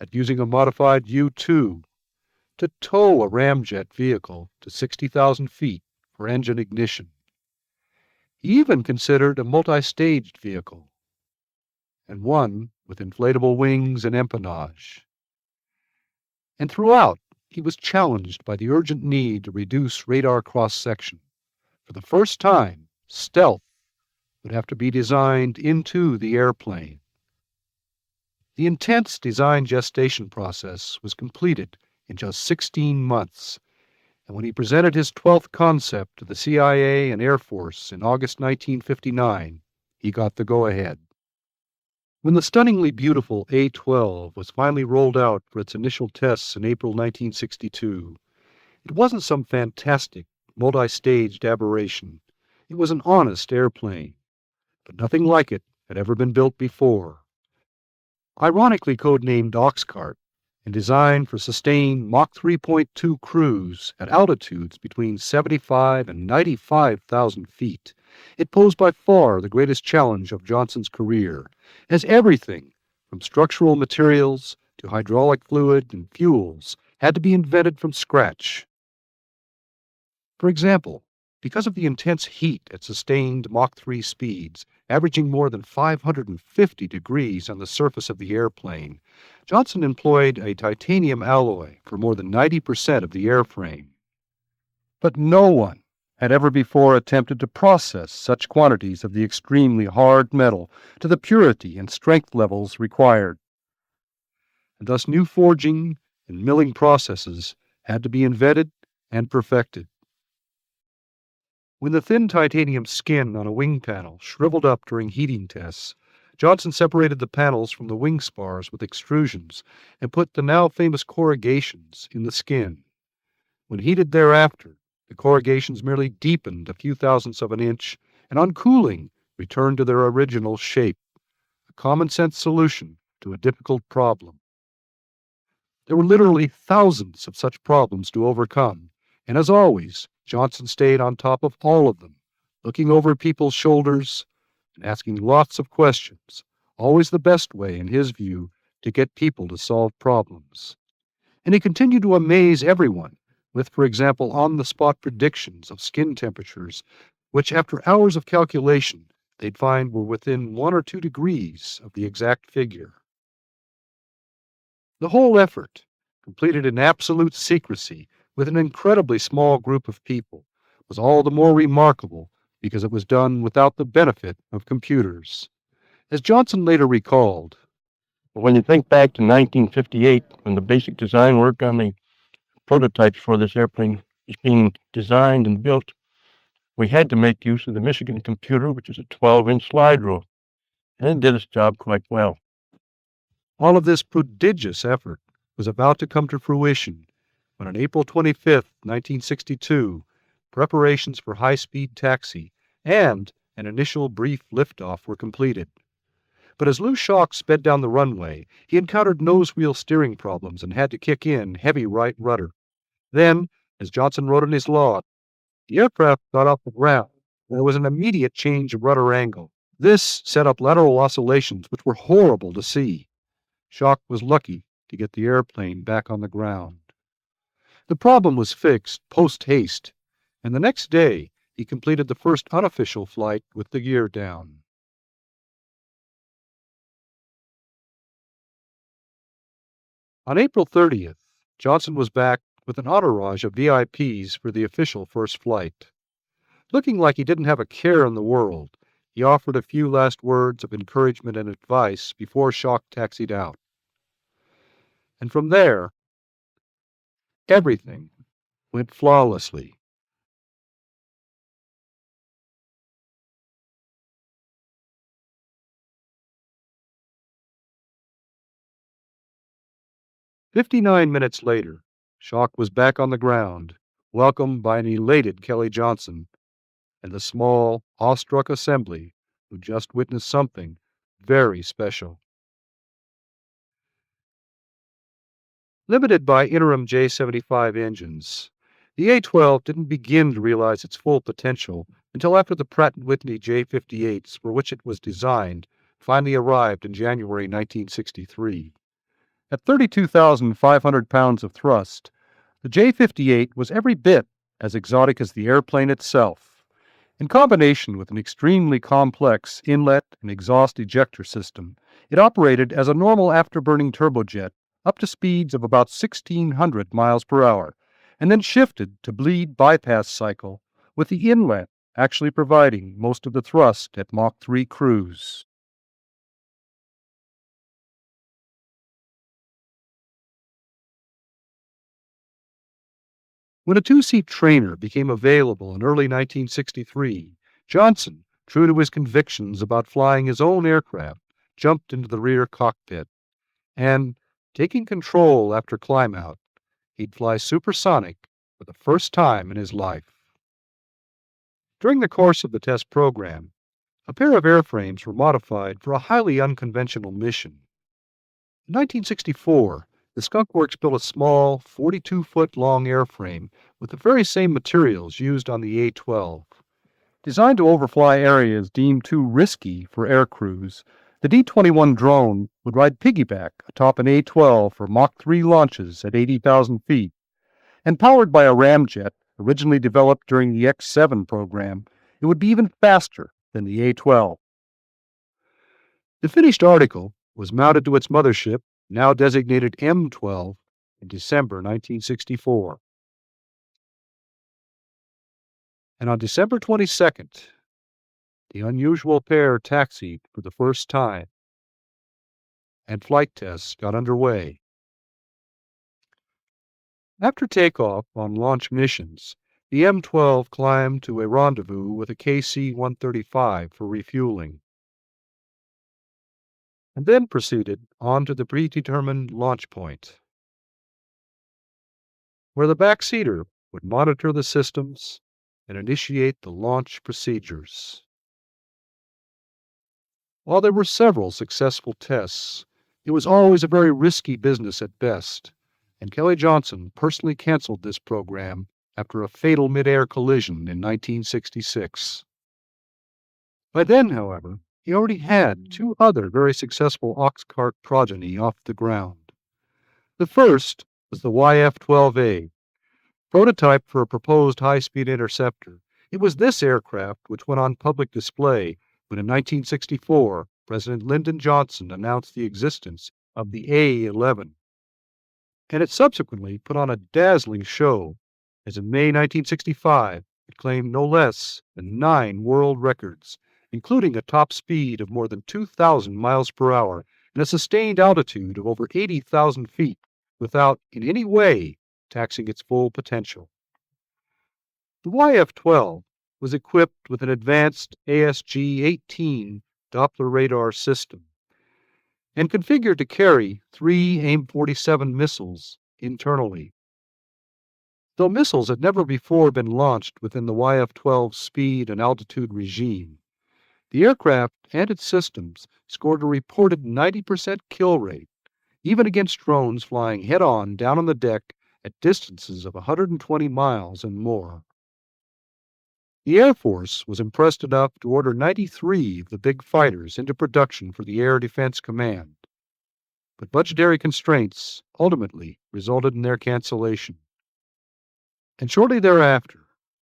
at using a modified U-2 to tow a ramjet vehicle to 60,000 feet for engine ignition. He even considered a multi-staged vehicle, and one with inflatable wings and empennage. And throughout, he was challenged by the urgent need to reduce radar cross-section. For the first time, stealth would have to be designed into the airplane. The intense design gestation process was completed in just 16 months, and when he presented his 12th concept to the CIA and Air Force in August 1959, he got the go-ahead. When the stunningly beautiful A-12 was finally rolled out for its initial tests in April 1962, it wasn't some fantastic, multi-staged aberration. It was an honest airplane, but nothing like it had ever been built before. Ironically codenamed Oxcart, and designed for sustained Mach 3.2 cruise at altitudes between 75 and 95,000 feet, it posed by far the greatest challenge of Johnson's career, as everything from structural materials to hydraulic fluid and fuels had to be invented from scratch. For example, because of the intense heat at sustained Mach 3 speeds, averaging more than 550 degrees on the surface of the airplane, Johnson employed a titanium alloy for more than 90% of the airframe. But no one had ever before attempted to process such quantities of the extremely hard metal to the purity and strength levels required. And thus new forging and milling processes had to be invented and perfected. When the thin titanium skin on a wing panel shriveled up during heating tests, Johnson separated the panels from the wing spars with extrusions and put the now famous corrugations in the skin. When heated thereafter, the corrugations merely deepened a few thousandths of an inch, and on cooling returned to their original shape, a common-sense solution to a difficult problem. There were literally thousands of such problems to overcome, and as always, Johnson stayed on top of all of them, looking over people's shoulders and asking lots of questions, always the best way, in his view, to get people to solve problems. And he continued to amaze everyone with, for example, on-the-spot predictions of skin temperatures, which after hours of calculation they'd find were within 1 or 2 degrees of the exact figure. The whole effort, completed in absolute secrecy with an incredibly small group of people, was all the more remarkable because it was done without the benefit of computers. As Johnson later recalled, When you think back to 1958, when the basic design work on the prototypes for this airplane was being designed and built, we had to make use of the Michigan computer, which is a 12-inch slide rule, and it did its job quite well. all of this prodigious effort was about to come to fruition when on April 25, 1962, preparations for high-speed taxi and an initial brief liftoff were completed. But as Lou Schock sped down the runway, he encountered nose-wheel steering problems and had to kick in heavy right rudder. Then, as Johnson wrote in his log, the aircraft got off the ground. There was an immediate change of rudder angle. This set up lateral oscillations which were horrible to see. Schock was lucky to get the airplane back on the ground. The problem was fixed post-haste, and the next day he completed the first unofficial flight with the gear down. On April 30th, Johnson was back with an entourage of VIPs for the official first flight. Looking like he didn't have a care in the world, he offered a few last words of encouragement and advice before Schock taxied out. And from there, everything went flawlessly. "59 minutes later, Schock was back on the ground, welcomed by an elated Kelly Johnson and the small, awestruck assembly who just witnessed something very special. Limited by interim J-75 engines, the A-12 didn't begin to realize its full potential until after the Pratt & Whitney J-58s, for which it was designed, finally arrived in January 1963. At 32,500 pounds of thrust, the J-58 was every bit as exotic as the airplane itself. In combination with an extremely complex inlet and exhaust ejector system, it operated as a normal afterburning turbojet up to speeds of about 1,600 miles per hour, and then shifted to bleed bypass cycle, with the inlet actually providing most of the thrust at Mach 3 cruise. When a two-seat trainer became available in early 1963, Johnson, true to his convictions about flying his own aircraft, jumped into the rear cockpit, and, taking control after climb-out, he'd fly supersonic for the first time in his life. During the course of the test program, a pair of airframes were modified for a highly unconventional mission. In 1964, the Skunk Works built a small, 42-foot-long airframe with the very same materials used on the A-12. Designed to overfly areas deemed too risky for air crews, the D-21 drone would ride piggyback atop an A-12 for Mach 3 launches at 80,000 feet. And powered by a ramjet originally developed during the X-7 program, it would be even faster than the A-12. The finished article was mounted to its mothership, now designated M-12, in December 1964. And on December 22nd, the unusual pair taxied for the first time, and flight tests got underway. After takeoff on launch missions, the M-12 climbed to a rendezvous with a KC-135 for refueling, and then proceeded on to the predetermined launch point, where the backseater would monitor the systems and initiate the launch procedures. While there were several successful tests, it was always a very risky business at best, and Kelly Johnson personally canceled this program after a fatal mid-air collision in 1966. By then, however, he already had two other very successful Oxcart progeny off the ground. The first was the YF-12A, prototype for a proposed high-speed interceptor. It was this aircraft which went on public display when in 1964 President Lyndon Johnson announced the existence of the A-11. And it subsequently put on a dazzling show, as in May 1965 it claimed no less than 9 world records, including a top speed of more than 2,000 miles per hour and a sustained altitude of over 80,000 feet without in any way taxing its full potential. The YF-12 was equipped with an advanced ASG-18 Doppler radar system and configured to carry 3 AIM-47 missiles internally. Though missiles had never before been launched within the YF-12's speed and altitude regime, The aircraft and its systems scored a reported 90% kill rate, even against drones flying head-on down on the deck at distances of 120 miles and more. The Air Force was impressed enough to order 93 of the big fighters into production for the Air Defense Command, but budgetary constraints ultimately resulted in their cancellation. And shortly thereafter,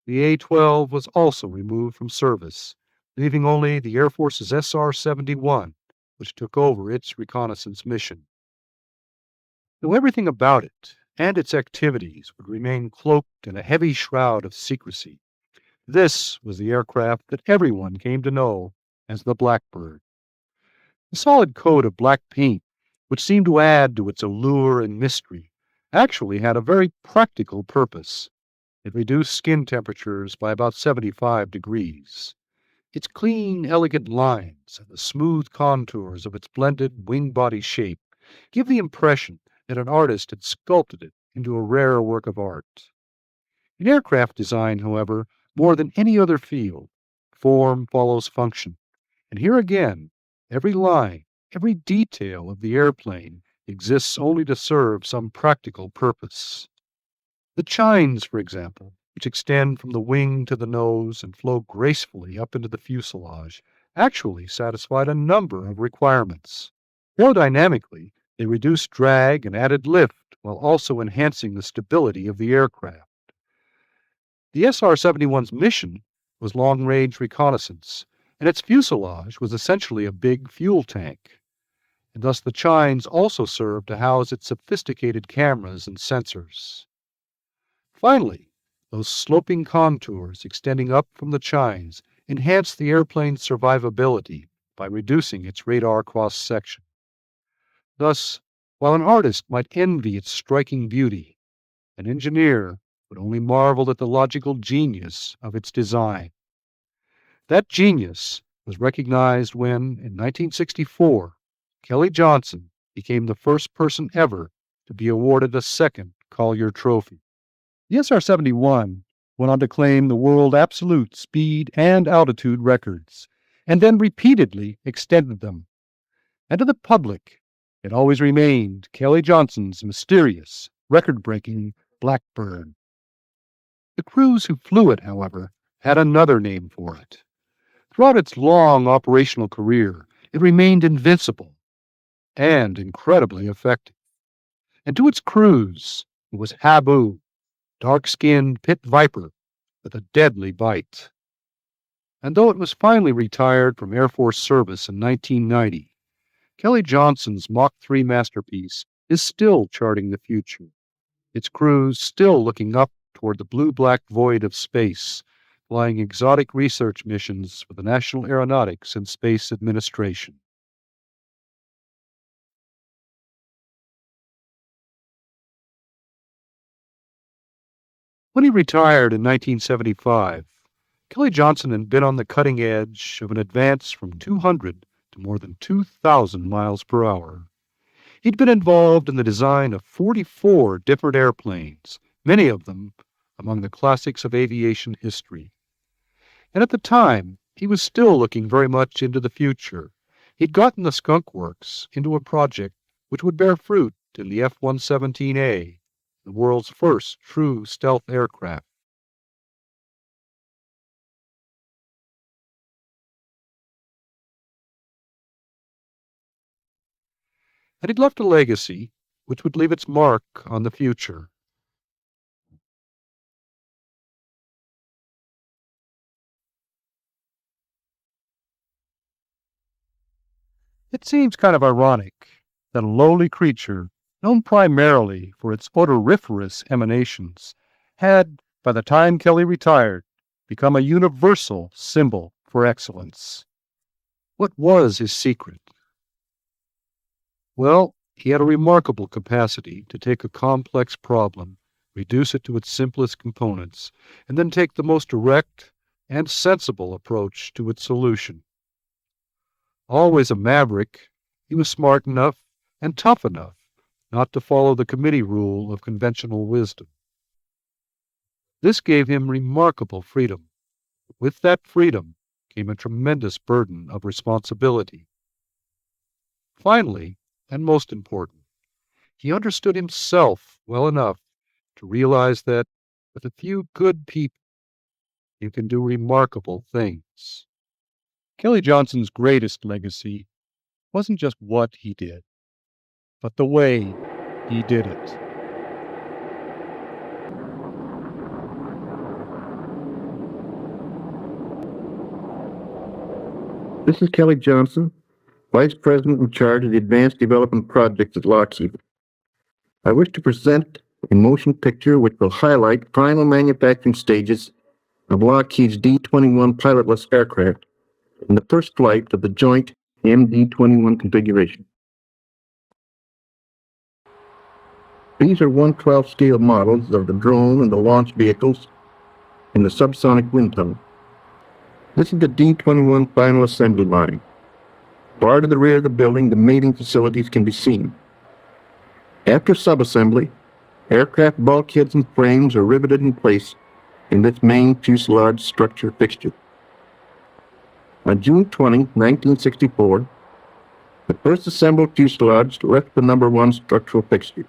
the A-12 was also removed from service, leaving only the Air Force's SR-71, which took over its reconnaissance mission. Though everything about it and its activities would remain cloaked in a heavy shroud of secrecy, this was the aircraft that everyone came to know as the Blackbird. The solid coat of black paint, which seemed to add to its allure and mystery, actually had a very practical purpose. It reduced skin temperatures by about 75 degrees. Its clean, elegant lines and the smooth contours of its blended wing-body shape give the impression that an artist had sculpted it into a rare work of art. In aircraft design, however, more than any other field, form follows function, and here again, every line, every detail of the airplane exists only to serve some practical purpose. The chines, for example, which extend from the wing to the nose and flow gracefully up into the fuselage, actually satisfied a number of requirements. Aerodynamically, they reduced drag and added lift while also enhancing the stability of the aircraft. The SR-71's mission was long-range reconnaissance, and its fuselage was essentially a big fuel tank, and thus the chines also served to house its sophisticated cameras and sensors. Finally, those sloping contours extending up from the chines enhanced the airplane's survivability by reducing its radar cross-section. Thus, while an artist might envy its striking beauty, an engineer would only marvel at the logical genius of its design. That genius was recognized when, in 1964, Kelly Johnson became the first person ever to be awarded a second Collier Trophy. The SR-71 went on to claim the world absolute speed and altitude records, and then repeatedly extended them. And to the public, it always remained Kelly Johnson's mysterious, record-breaking Blackbird. The crews who flew it, however, had another name for it. Throughout its long operational career, it remained invincible and incredibly effective. And to its crews, it was Habu, dark-skinned pit viper with a deadly bite. And though it was finally retired from Air Force service in 1990, Kelly Johnson's Mach 3 masterpiece is still charting the future, its crews still looking up toward the blue-black void of space, flying exotic research missions for the National Aeronautics and Space Administration. When he retired in 1975, Kelly Johnson had been on the cutting edge of an advance from 200 to more than 2,000 miles per hour. He'd been involved in the design of 44 different airplanes, many of them among the classics of aviation history. And at the time, he was still looking very much into the future. He'd gotten the Skunk Works into a project which would bear fruit in the F-117A, the world's first true stealth aircraft. And he'd left a legacy which would leave its mark on the future. It seems kind of ironic that a lowly creature, known primarily for its odoriferous emanations, had, by the time Kelly retired, become a universal symbol for excellence. What was his secret? Well, he had a remarkable capacity to take a complex problem, reduce it to its simplest components, and then take the most direct and sensible approach to its solution. Always a maverick, he was smart enough and tough enough not to follow the committee rule of conventional wisdom. This gave him remarkable freedom. With that freedom came a tremendous burden of responsibility. Finally, and most important, he understood himself well enough to realize that with a few good people, you can do remarkable things. Kelly Johnson's greatest legacy wasn't just what he did, but the way he did it. This is Kelly Johnson, Vice President in charge of the Advanced Development Projects at Lockheed. I wish to present a motion picture which will highlight final manufacturing stages of Lockheed's D-21 pilotless aircraft in the first flight of the joint MD-21 configuration. These are 1/12 scale models of the drone and the launch vehicles in the subsonic wind tunnel. This is the D-21 final assembly line. Far to the rear of the building, the mating facilities can be seen. After subassembly, aircraft bulkheads and frames are riveted in place in this main fuselage structure fixture. On June 20, 1964, the first assembled fuselage left the number 1 structural fixture.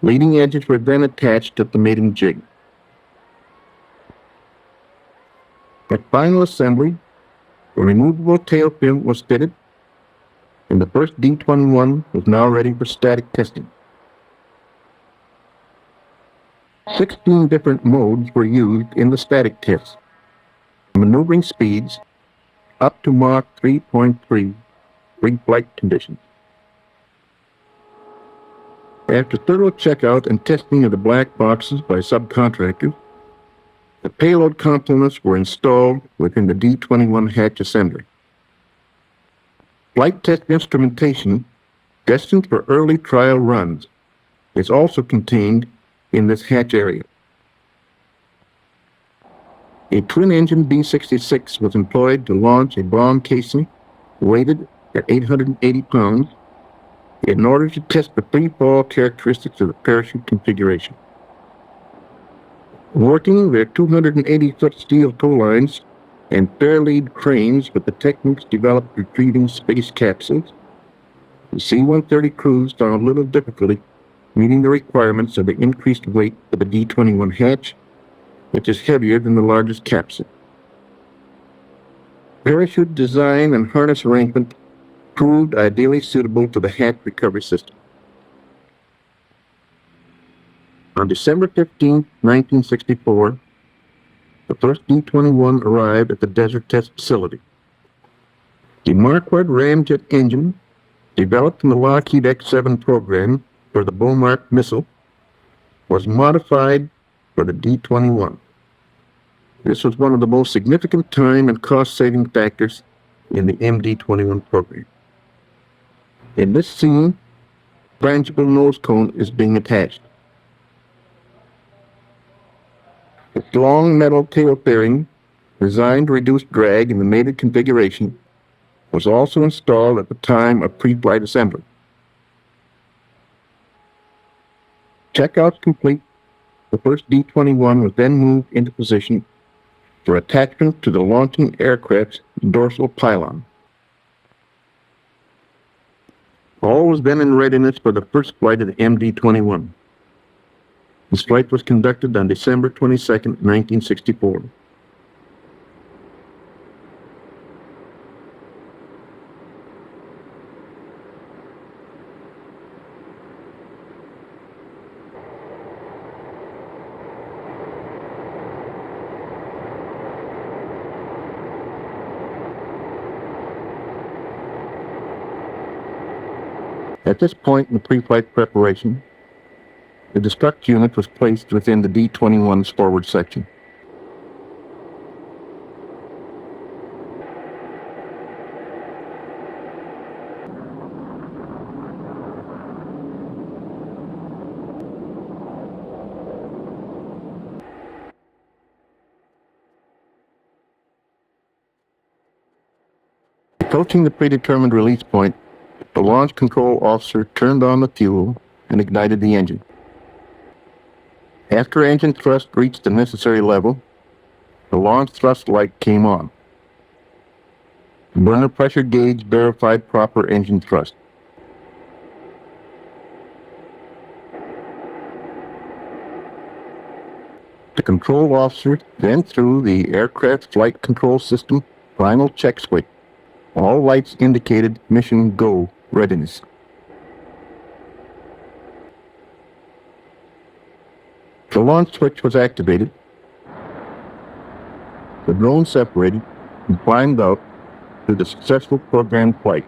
Leading edges were then attached at the mating jig. At final assembly, a removable tail fin was fitted, and the first D-21 was now ready for static testing. 16 different modes were used in the static tests, maneuvering speeds up to Mach 3.3 pre-flight conditions. After thorough checkout and testing of the black boxes by subcontractors, the payload components were installed within the D-21 hatch assembly. Flight test instrumentation, destined for early trial runs, is also contained in this hatch area. A twin-engine B-66 was employed to launch a bomb casing weighted at 880 pounds in order to test the free-fall characteristics of the parachute configuration. Working their 280-foot steel tow lines and fair-lead cranes with the techniques developed retrieving space capsules, the C-130 crews found little difficulty meeting the requirements of the increased weight of the D-21 hatch, which is heavier than the largest capsule. Parachute design and harness arrangement proved ideally suitable to the hatch recovery system. On December 15, 1964, the first D-21 arrived at the Desert Test Facility. The Marquardt ramjet engine, developed in the Lockheed X-7 program for the Beaumont missile, was modified for the D-21. This was one of the most significant time and cost-saving factors in the MD-21 program. In this scene, frangible nose cone is being attached. Its long metal tail fairing, designed to reduce drag in the mated configuration, was also installed at the time of pre-flight assembly. Checkouts complete, the first D-21 was then moved into position for attachment to the launching aircraft's dorsal pylon. All was then in readiness for the first flight of the MD-21. This flight was conducted on December 22, 1964. At this point in the pre-flight preparation, the destruct unit was placed within the D-21's forward section. Approaching the predetermined release point, the launch control officer turned on the fuel and ignited the engine. After engine thrust reached the necessary level, the launch thrust light came on. Burner pressure gauge verified proper engine thrust. The control officer then threw the aircraft flight control system final check switch. All lights indicated mission go readiness. The launch switch was activated. The drone separated and climbed out to the successful programmed flight.